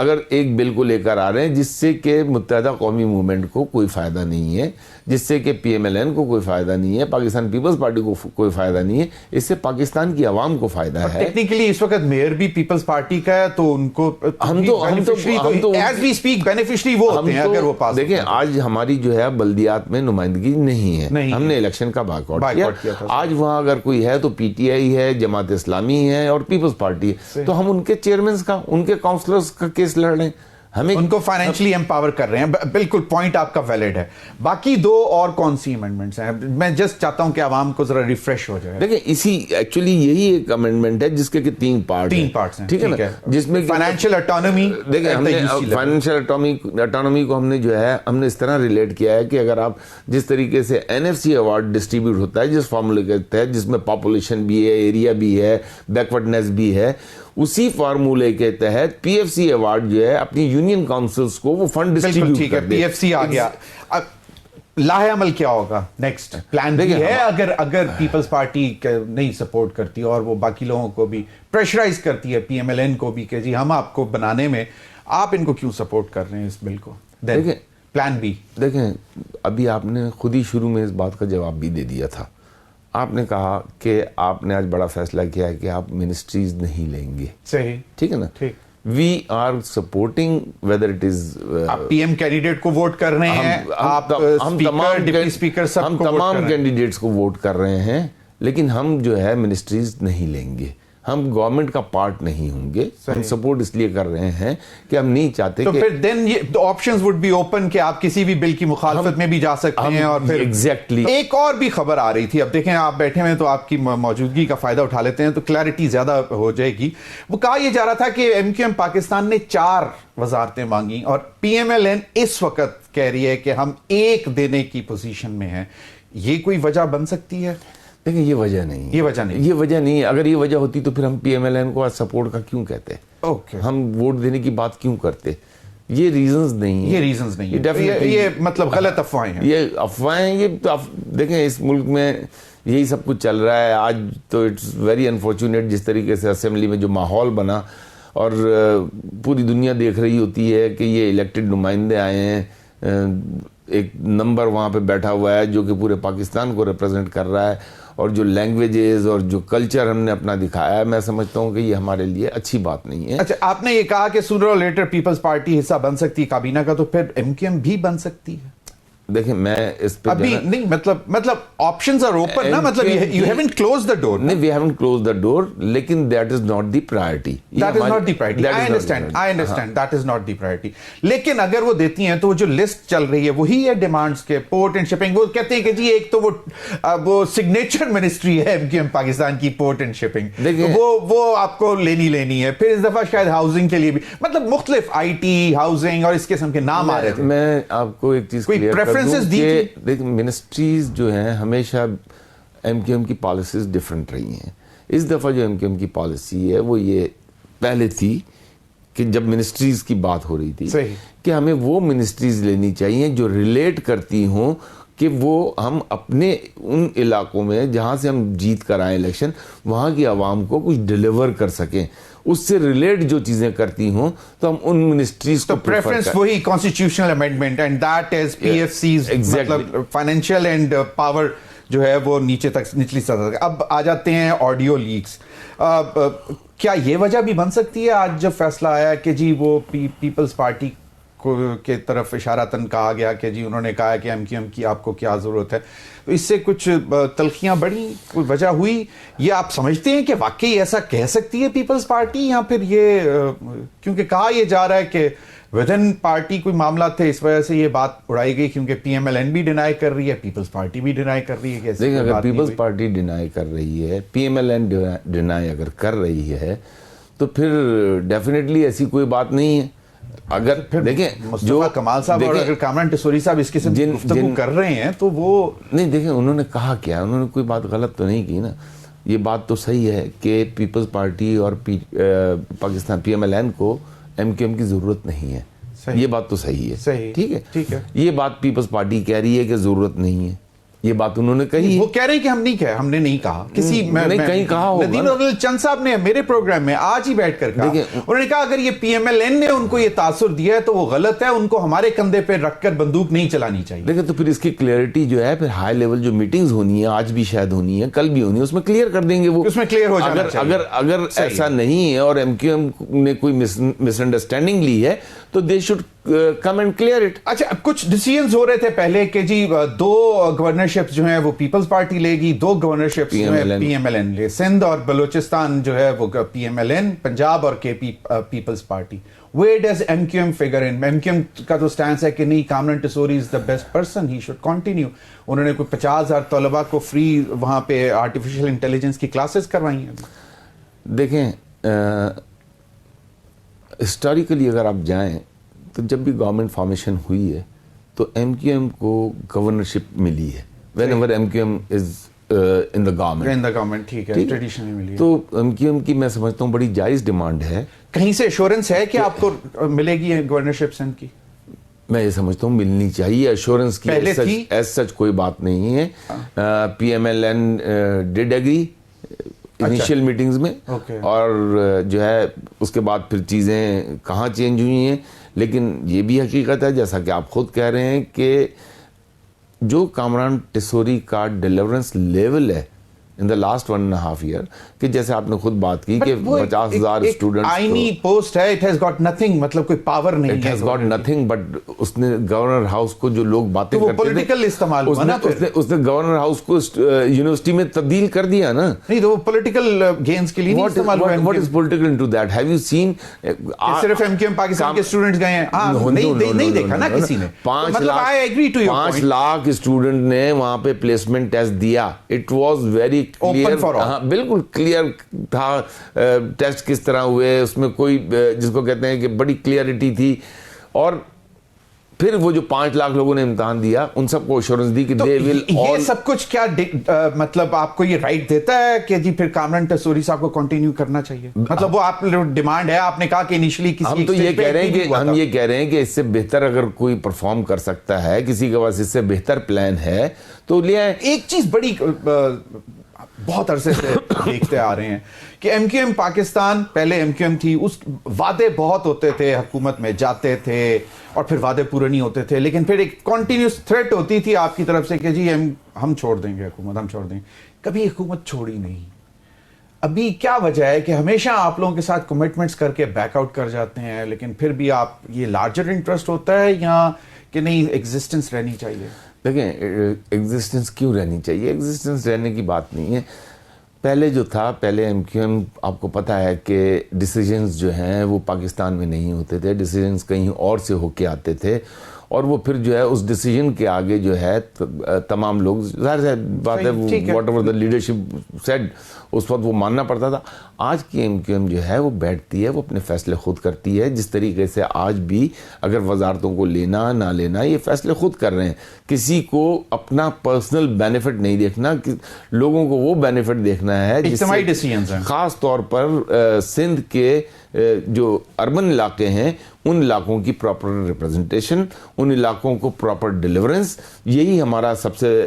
اگر ایک بل کو لے کر آ رہے ہیں جس سے کہ متحدہ قومی موومنٹ کو کوئی فائدہ نہیں ہے, جس سے کہ پی ایم ایل این کو کوئی فائدہ نہیں ہے, پاکستان پیپلز پارٹی کو کوئی فائدہ نہیں ہے, اس سے پاکستان کی عوام کو فائدہ ہے. ٹیکنیکلی اس وقت میئر بھی پیپلز پارٹی کا ہے تو ان کو ایز وی اسپیک بینیفیشری وہ ہوتے ہیں اگر وہ پاس. دیکھیں آج ہماری جو ہے بلدیات میں نمائندگی نہیں ہے, ہم نے الیکشن کا بائیکاٹ کیا. آج وہاں اگر کوئی ہے تو پی ٹی آئی ہے, جماعت اسلامی ہے اور پیپلز پارٹی ہے, تو ہم ان کے چیئرمینز کا, ان کے کاؤنسلرز کا کیس لڑ رہے ہیں, ہمیں ان کو فائنینشلی امپاور کر رہے ہیں. بالکل پوائنٹ آپ کا ویلڈ ہے. باقی دو اور کون سی امینڈمنٹس ہیں؟ میں جسٹ چاہتا ہوں کہ عوام کو ذرا ریفریش ہو جائے. دیکھیں اسی ایکچولی یہی ایک امینڈمنٹ ہے جس کے 3 پارٹس ہیں, ٹھیک ہے نا, جس میں فائنینشیل اٹانومی. دیکھیں ہم نے فائنینشیل اٹانومی کو ہم نے جو ہے ہم نے اس طرح ریلیٹ کیا ہے کہ اگر آپ جس طریقے سے N F C award distribute ہوتا ہے جس فارمولے کے تحت, جس میں پاپولیشن بھی ہے, ایریا بھی ہے, بیکورڈنیس بھی ہے, اسی فارمولے کے تحت پی ایف سی ایوارڈ جو ہے اپنی یونین کاؤنسلز کو وہ فنڈ ڈسٹریبیوٹ کر دے. پی ایف سی آ گیا. لاہ عمل کیا ہوگا نیکسٹ پلان بھی ہے اگر پیپلز پارٹی نہیں سپورٹ کرتی اور وہ باقی لوگوں کو بھی پریشرائز کرتی ہے, پی ایم ایل این کو بھی, کہ جی ہم آپ کو بنانے میں آپ ان کو کیوں سپورٹ کر رہے ہیں اس بل کو. دیکھیں پلان بی. دیکھیں ابھی آپ نے خود ہی شروع میں اس بات کا جواب بھی دے دیا تھا. آپ نے کہا کہ آپ نے آج بڑا فیصلہ کیا ہے کہ آپ منسٹریز نہیں لیں گے. صحیح, ٹھیک ہے نا. We are supporting whether it is, آپ پی ایم کینڈیڈیٹ کو ووٹ کر رہے ہیں, آپ ہم تمام کینڈیڈیٹس کو ووٹ کر رہے ہیں, لیکن ہم جو ہے منسٹریز نہیں لیں گے, ہم گورنمنٹ کا پارٹ نہیں ہوں گے. ہم سپورٹ اس لیے کر رہے ہیں کہ ہم نہیں چاہتے تو پھر دین آپشنز وڈ بی اوپن کہ آپ کسی بھی بل کی مخالفت میں بھی جا سکتے ہیں. اور پھر ایگزیکٹلی ایک اور بھی خبر آ رہی تھی, اب دیکھیں آپ بیٹھے ہوئے تو آپ کی موجودگی کا فائدہ اٹھا لیتے ہیں تو کلیئرٹی زیادہ ہو جائے گی. وہ کہا یہ جا رہا تھا کہ ایم کیو ایم پاکستان نے 4 وزارتیں مانگی اور پی ایم ایل این اس وقت کہہ رہی ہے کہ ہم 1 دینے کی پوزیشن میں ہیں. یہ کوئی وجہ بن سکتی ہے؟ دیکھیں یہ وجہ نہیں, یہ وجہ نہیں. اگر یہ وجہ ہوتی تو پھر ہم پی ایم ایل این کو آج سپورٹ کا کیوں کہتے, ہم ووٹ دینے کی بات کیوں کرتے. یہ ریزنز نہیں ہیں, یہ مطلب غلط افواہیں ہیں. یہ افواہیں, یہ دیکھیں اس ملک میں یہی سب کچھ چل رہا ہے آج. تو اٹس ویری انفارچونیٹ جس طریقے سے اسمبلی میں جو ماحول بنا, اور پوری دنیا دیکھ رہی ہوتی ہے کہ یہ الیکٹڈ نمائندے آئے ہیں, ایک نمبر وہاں پہ بیٹھا ہوا ہے جو کہ پورے پاکستان کو ریپرزینٹ کر رہا ہے, اور جو لینگویجز اور جو کلچر ہم نے اپنا دکھایا ہے, میں سمجھتا ہوں کہ یہ ہمارے لیے اچھی بات نہیں ہے. اچھا, آپ نے یہ کہا کہ سونر اور لیٹر پیپلز پارٹی حصہ بن سکتی ہے کابینہ کا, تو پھر ایم کیو ایم بھی بن سکتی ہے. دیکھیں میں اس پہ ابھی نہیں, مطلب آپشنز آر اوپن نا, مطلب یو ہیونٹ کلوز دا ڈور. نہیں, وی ہیونٹ کلوز دا ڈور, لیکن that is not the priority. That is not the priority. I understand that is not the priority. لیکن اگر وہ دیتی ہیں تو وہ جو لسٹ چل رہی ہے وہی ہے ڈیمانڈز کے, پورٹ اینڈ شپنگ. وہ کہتے ہیں کہ جی ایک تو وہ سگنیچر منسٹری ہے ایم کیو ایم پاکستان کی, پورٹ اینڈ شپنگ, وہ آپ کو لینی ہے. پھر اس دفعہ شاید ہاؤسنگ کے لیے بھی, مطلب مختلف آئی ٹی, ہاؤسنگ اور اس قسم کے نام آ رہے تھے. میں آپ کو ایک چیز دیکھیں منسٹریز جو ہیں ہمیشہ ایم کیو ایم کی پالیسیز ڈفرینٹ رہی ہیں. اس دفعہ جو ایم کیو ایم کی پالیسی ہے وہ یہ پہلے تھی کہ جب منسٹریز کی بات ہو رہی تھی کہ ہمیں وہ منسٹریز لینی چاہیے جو ریلیٹ کرتی ہوں کہ وہ ہم اپنے ان علاقوں میں جہاں سے ہم جیت کر آئے الیکشن, وہاں کی عوام کو کچھ ڈیلیور کر سکیں. اس سے ریلیٹ جو چیزیں کرتی ہوں تو ہم ان منسٹریز کو پریفرنس وہی constitutional amendment, and that is P F Cs, مطلب فائنینشیل اینڈ پاور جو ہے وہ نیچے تک, نچلی سطح تک. اب آ جاتے ہیں آڈیو لیکس. کیا یہ وجہ بھی بن سکتی ہے آج جب فیصلہ آیا کہ جی وہ پیپلز پارٹی کے طرف اشارتاً کہا گیا کہ جی انہوں نے کہا کہ ایم کیو ایم کی آپ کو کیا ضرورت ہے, تو اس سے کچھ تلخیاں بڑھی, کوئی وجہ ہوئی؟ یہ آپ سمجھتے ہیں کہ واقعی ایسا کہہ سکتی ہے پیپلز پارٹی, یا پھر یہ کیونکہ کہا یہ جا رہا ہے کہ ود ان پارٹی کوئی معاملات تھے اس وجہ سے یہ بات اڑائی گئی, کیونکہ پی ایم ایل این بھی ڈینائی کر رہی ہے, پیپلز پارٹی بھی ڈینائی کر رہی ہے. دیکھیں اگر پیپلز پارٹی ڈینائی کر رہی ہے, P M L N deny اگر کر رہی ہے, تو پھر ڈیفینیٹلی ایسی کوئی بات نہیں ہے. اگر دیکھیں جو کمال صاحب اور اگر کامران ٹسوری صاحب اس قسم کی گفتگو کر رہے ہیں تو وہ نہیں, دیکھیں انہوں نے کہا کیا, انہوں نے کوئی بات غلط تو نہیں کی نا. یہ بات تو صحیح ہے کہ پیپلز پارٹی اور Pakistan P M L N کو ایم کیو ایم کی ضرورت نہیں ہے. یہ بات تو صحیح ہے, ٹھیک ہے. یہ بات پیپلز پارٹی کہہ رہی ہے کہ ضرورت نہیں ہے, یہ بات انہوں نے کہی. وہ کہہ رہے ہیں کہ ہم نہیں کہا, ہم نے نہیں کہا, کسی نہیں کہیں کہا ہوگا. ندیم اضمل چند صاحب نے میرے پروگرام میں آج ہی بیٹھ کر کہا, انہوں نے کہا اگر یہ پی ایم ایل این نے ان کو یہ تاثر دیا ہے تو وہ غلط ہے, ان کو ہمارے کندھے پہ رکھ کر بندوق نہیں چلانی چاہیے. دیکھیں تو پھر اس کی کلیئرٹی جو ہے, پھر ہائی لیول جو میٹنگز ہونی ہے, آج بھی شاید ہونی ہے, کل بھی ہونی ہے, اس میں کلیئر کر دیں گے وہ, اس میں کلیئر ہو جانا چاہیے. اگر ایسا نہیں ہے اور ایم کیو ایم نے کوئی مس انڈرسٹینڈنگ لی ہے تو they should come and clear it. اچھا, کچھ ڈیسیژنز ہو رہے تھے پہلے کہ جی 2 گورنرشپس جو ہیں وہ پیپلز پارٹی لے گی, 2 گورنرشپس جو ہیں پی ایم ایل این لے, سندھ اور بلوچستان جو ہے وہ P M L N, Punjab اور K P peoples party. Where does MQM figure in? MQM کا تو سٹانس ہے کہ نہیں, Kamran Tessori is the best person, he should continue. انہوں نے کوئی 50,000 طلباء کو فری وہاں پہ آرٹیفیشل انٹیلیجنس کی کلاسز کروائی ہیں. دیکھیں ہسٹوریکلی اگر آپ جائیں تو جب بھی گورنمنٹ فارمیشن ہوئی ہے تو ایم کیو ایم کو گورنرشپ ملی ہے. Whenever M Q M is in the government, ٹھیک ہے, ٹریڈیشنلی ملی ہے. تو ایم کیو ایم کی میں سمجھتا ہوں بڑی جائز ڈیمانڈ ہے. کہیں سے ایشورنس ہے کہ آپ کو ملے گی گورنرشپ سندھ کی؟ میں یہ سمجھتا ہوں ملنی چاہیے. ایشورنس کی ایز سچ کوئی بات نہیں ہے. P M L N did agree initial meetings میں, اور جو ہے اس کے بعد پھر چیزیں کہاں چینج ہوئی ہیں. لیکن یہ بھی حقیقت ہے جیسا کہ آپ خود کہہ رہے ہیں کہ جو کامران ٹیسوری کا ڈیلیورنس لیول ہے in the last 1.5 year, کہ جیسے آپ نے خود بات کی کہ 50,000 اسٹوڈنٹ آئینی پوسٹ ہے, it has got nothing, مطلب کوئی پاور نہیں ہے. It has got nothing, but اس نے گورنر ہاؤس کو جو لوگ باتیں کرتے تھے, تو وہ پولیٹیکل استعمال ہوا نا, اس نے گورنر ہاؤس کو یونیورسٹی میں تبدیل کر دیا نا. نہیں تو وہ پولیٹیکل گینز کے لیے نہیں استعمال ہوا. What is political into that? Have you seen صرف ایم کیو ایم پاکستان کے اسٹوڈنٹس گئے ہیں, نہیں دیکھا نا کسی نے. 5 لاکھ اسٹوڈنٹ نے وہاں پہ پلیسمنٹ ٹیسٹ دیا. It was very clear, بالکل کلیئر تھا ٹیسٹ کس طرح ہوئے, اس میں کوئی جس کو کہتے ہیں کہ بڑی کلیئرٹی تھی. اور پھر وہ جو 5 لاکھ لوگوں نے امتحان دیا ان سب کو ایشورنس دی کہ دے ول. یہ سب کچھ کیا مطلب آپ کو یہ رائٹ دیتا ہے کہ جی پھر کامران ٹیسوری صاحب کو کنٹینیو کرنا چاہیے؟ مطلب وہ آپ ڈیمانڈ ہے, آپ نے کہا کہ انیشلی کسی, ہم تو یہ کہہ رہے ہیں کہ ہم یہ کہہ رہے ہیں کہ اس سے بہتر اگر کوئی پرفارم کر سکتا ہے, کسی کے پاس اس سے بہتر پلان ہے تو لے آئیں. ایک چیز بڑی بہت عرصے سے دیکھتے آ رہے ہیں کہ ایم کیو ایم پاکستان, پہلے ایم کیو ایم تھی, اس وعدے بہت ہوتے تھے, حکومت میں جاتے تھے اور پھر وعدے پورے نہیں ہوتے تھے, لیکن پھر ایک کنٹینیوس تھریٹ ہوتی تھی آپ کی طرف سے کہ جی ہم چھوڑ دیں گے حکومت, ہم چھوڑ دیں گے. کبھی حکومت چھوڑی نہیں. ابھی کیا وجہ ہے کہ ہمیشہ آپ لوگوں کے ساتھ کمٹمنٹس کر کے بیک آؤٹ کر جاتے ہیں, لیکن پھر بھی آپ یہ لارجر انٹرسٹ ہوتا ہے یا کہ نہیں ایگزسٹنس رہنی چاہیے؟ دیکھیں ایگزسٹنس کیوں رہنی چاہیے, ایگزسٹنس رہنے کی بات نہیں ہے. پہلے جو تھا, پہلے ایم کیو ایم آپ کو پتہ ہے کہ ڈیسیجنز جو ہیں وہ پاکستان میں نہیں ہوتے تھے, ڈیسیجنز کہیں اور سے ہو کے آتے تھے, اور وہ پھر جو ہے اس ڈیسیجن کے آگے جو ہے تمام لوگ, ظاہر ہے بات ہے, whatever the leadership said اس وقت وہ ماننا پڑتا تھا. آج کی ایم کیو ایم جو ہے وہ بیٹھتی ہے, وہ اپنے فیصلے خود کرتی ہے, جس طریقے سے آج بھی اگر وزارتوں کو لینا نہ لینا یہ فیصلے خود کر رہے ہیں. کسی کو اپنا پرسنل بینیفٹ نہیں دیکھنا, لوگوں کو وہ بینیفٹ دیکھنا ہے اجتماعی ڈیسیژنز ہیں. خاص طور پر سندھ کے جو اربن علاقے ہیں ان علاقوں کی پراپر ریپرزنٹیشن, ان علاقوں کو پراپر ڈیلیورنس, یہی ہمارا سب سے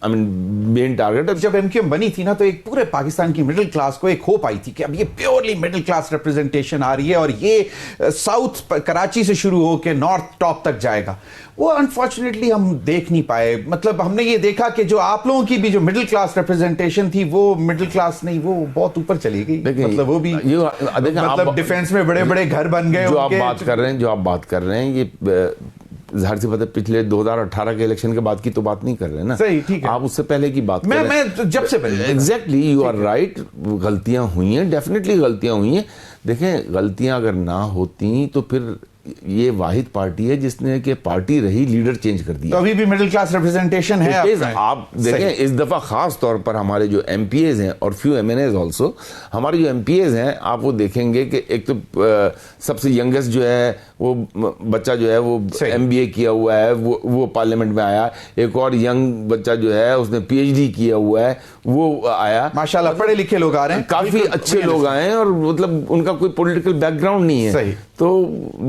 مین ٹارگیٹ ہے. جب ایم کیو ایم بنی تھی نا تو ایک پورے پاکستان کی مڈل کلاس کو ایک ہوپ آئی تھی کہ اب یہ پیورلی مڈل کلاس ریپرزنٹیشن آ رہی ہے اور یہ ساؤتھ کراچی سے شروع ہو کے نارتھ ٹاپ تک جائے گا. وہ انفارچونیٹلی ہم دیکھ نہیں پائے. مطلب ہم نے یہ دیکھا کہ جو آپ لوگوں کی بھی جو مڈل کلاس ریپرزنٹیشن تھی وہ مڈل کلاس نہیں, وہ بہت اوپر چلی گئی. مطلب وہ بھی مطلب ڈیفینس میں بڑے بڑے گھر بن گئے. جو آپ بات کر رہے ہیں یہ ظاہر سی بات ہے پچھلے 2018 کے الیکشن کے بعد کی تو بات نہیں کر رہے نا, صحیح, ٹھیک ہے, آپ اس سے پہلے کی بات کر رہے ہیں. میں جب سے پہلے ایگزیکٹلی یو آر رائٹ, غلطیاں ہوئی ہیں, ڈیفینیٹلی غلطیاں ہوئی ہیں. دیکھیں غلطیاں اگر نہ ہوتی تو پھر یہ واحد پارٹی ہے جس نے کہ پارٹی رہی, لیڈر چینج کر دیا. تو ابھی بھی مڈل کلاس ریپرزنٹیشن ہے. آپ دیکھیں اس دفعہ خاص طور پر ہمارے جو ایم پی ایز ہیں اور few M N As also, ہمارے جو ایم پی ایز ہیں آپ وہ دیکھیں گے کہ ایک تو سب سے ینگسٹ جو ہے وہ بچہ جو ہے وہ ایم بی اے کیا ہوا ہے, وہ پارلیمنٹ میں آیا. ایک اور ینگ بچہ جو ہے اس نے پی ایچ ڈی کیا ہوا ہے وہ آیا. ماشاءاللہ پڑھے لکھے لوگ آ رہے ہیں, کافی اچھے لوگ آئے ہیں, اور مطلب ان کا کوئی پولیٹیکل بیک گراؤنڈ نہیں ہے. تو